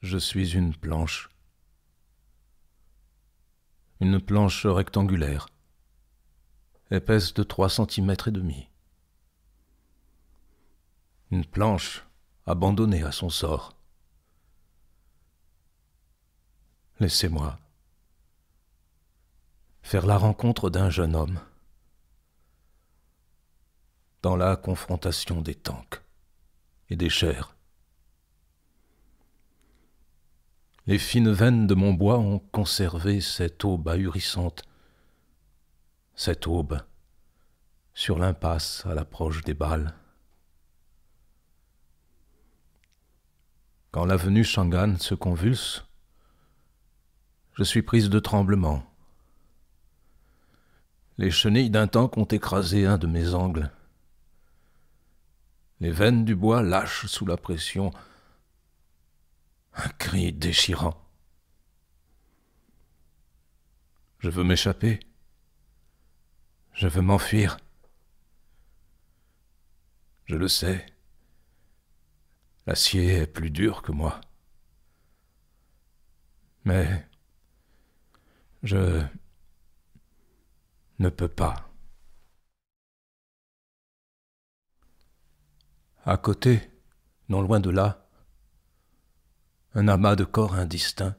Je suis une planche rectangulaire, épaisse de 3,5 cm. Une planche abandonnée à son sort. Laissez-moi faire la rencontre d'un jeune homme dans la confrontation des tanks et des chairs. Les fines veines de mon bois ont conservé cette aube ahurissante, cette aube sur l'impasse à l'approche des balles. Quand l'avenue Shangan se convulse, je suis prise de tremblements. Les chenilles d'un tank ont écrasé un de mes angles. Les veines du bois lâchent sous la pression un cri déchirant. Je veux m'échapper. Je veux m'enfuir. Je le sais. L'acier est plus dur que moi. Mais je ne peux pas. À côté, non loin de là, un amas de corps indistincts.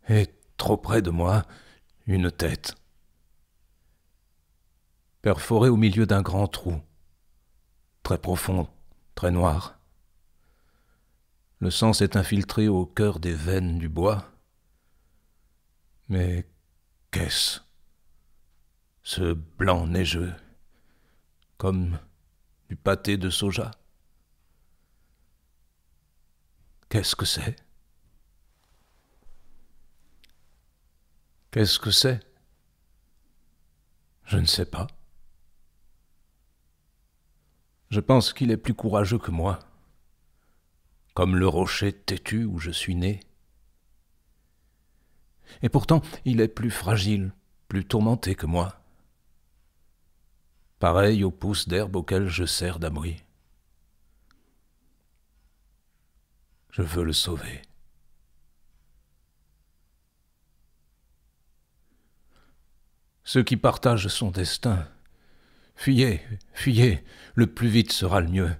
Et trop près de moi, une tête, perforée au milieu d'un grand trou, très profond, très noir. Le sang s'est infiltré au cœur des veines du bois. Mais qu'est-ce? Ce blanc neigeux, comme du pâté de soja. Qu'est-ce que c'est? Qu'est-ce que c'est? Je ne sais pas. Je pense qu'il est plus courageux que moi, comme le rocher têtu où je suis né. Et pourtant, il est plus fragile, plus tourmenté que moi, pareil aux pousses d'herbe auxquelles je sers d'abri. Je veux le sauver. Ceux qui partagent son destin, fuyez, fuyez, le plus vite sera le mieux.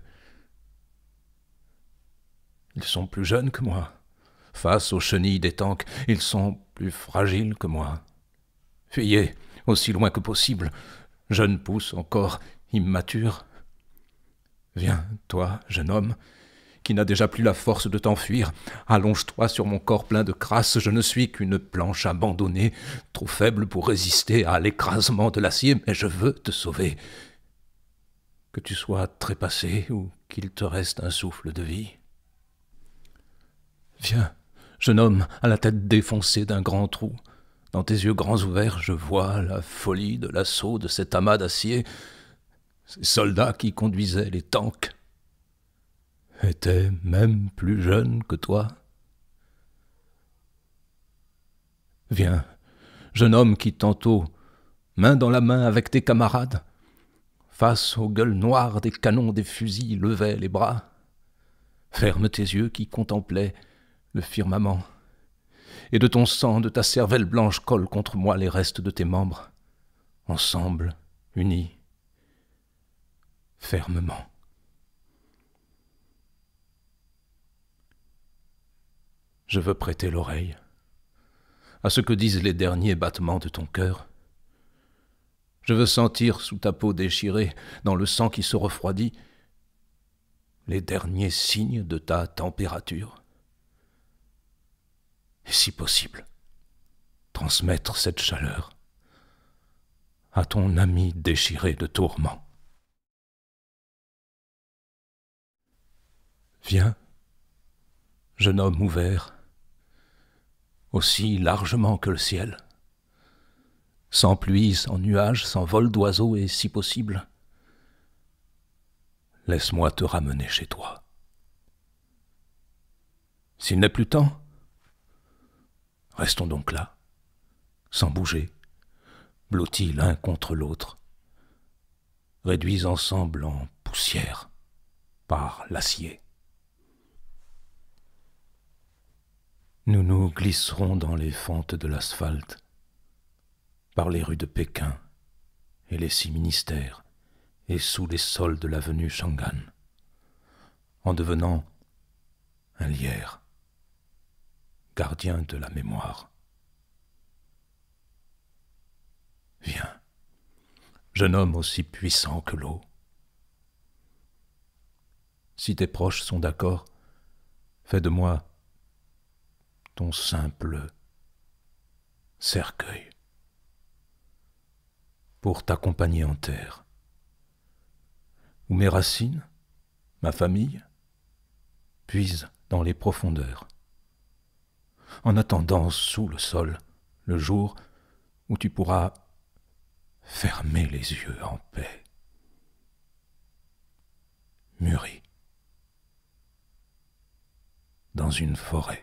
Ils sont plus jeunes que moi. Face aux chenilles des tanks, ils sont plus fragiles que moi. Fuyez, aussi loin que possible, jeune pousse encore immature. Viens, toi, jeune homme, qui n'a déjà plus la force de t'enfuir, allonge-toi sur mon corps plein de crasse, je ne suis qu'une planche abandonnée, trop faible pour résister à l'écrasement de l'acier, mais je veux te sauver. Que tu sois trépassé ou qu'il te reste un souffle de vie. Viens, jeune homme à la tête défoncée d'un grand trou. Dans tes yeux grands ouverts, je vois la folie de l'assaut de cet amas d'acier. Ces soldats qui conduisaient les tanks étaient même plus jeunes que toi. Viens, jeune homme qui tantôt, main dans la main avec tes camarades, face aux gueules noires des canons des fusils, levait les bras. Ferme tes yeux qui contemplaient le firmament, et de ton sang, de ta cervelle blanche, collent contre moi les restes de tes membres, ensemble, unis, fermement. Je veux prêter l'oreille à ce que disent les derniers battements de ton cœur. Je veux sentir sous ta peau déchirée, dans le sang qui se refroidit, les derniers signes de ta température. Et si possible, transmettre cette chaleur à ton ami déchiré de tourments. Viens, jeune homme ouvert, aussi largement que le ciel, sans pluie, sans nuages, sans vol d'oiseaux et, si possible, laisse-moi te ramener chez toi. S'il n'est plus temps, restons donc là, sans bouger, blottis l'un contre l'autre, réduits ensemble en poussière par l'acier. Nous nous glisserons dans les fentes de l'asphalte, par les rues de Pékin et les 6 ministères, et sous les sols de l'avenue Chang'an, en devenant un lierre, gardien de la mémoire. Viens, jeune homme aussi puissant que l'eau. Si tes proches sont d'accord, fais de moi ton simple cercueil pour t'accompagner en terre, où mes racines, ma famille, puisent dans les profondeurs, en attendant sous le sol le jour où tu pourras fermer les yeux en paix, mûri dans une forêt.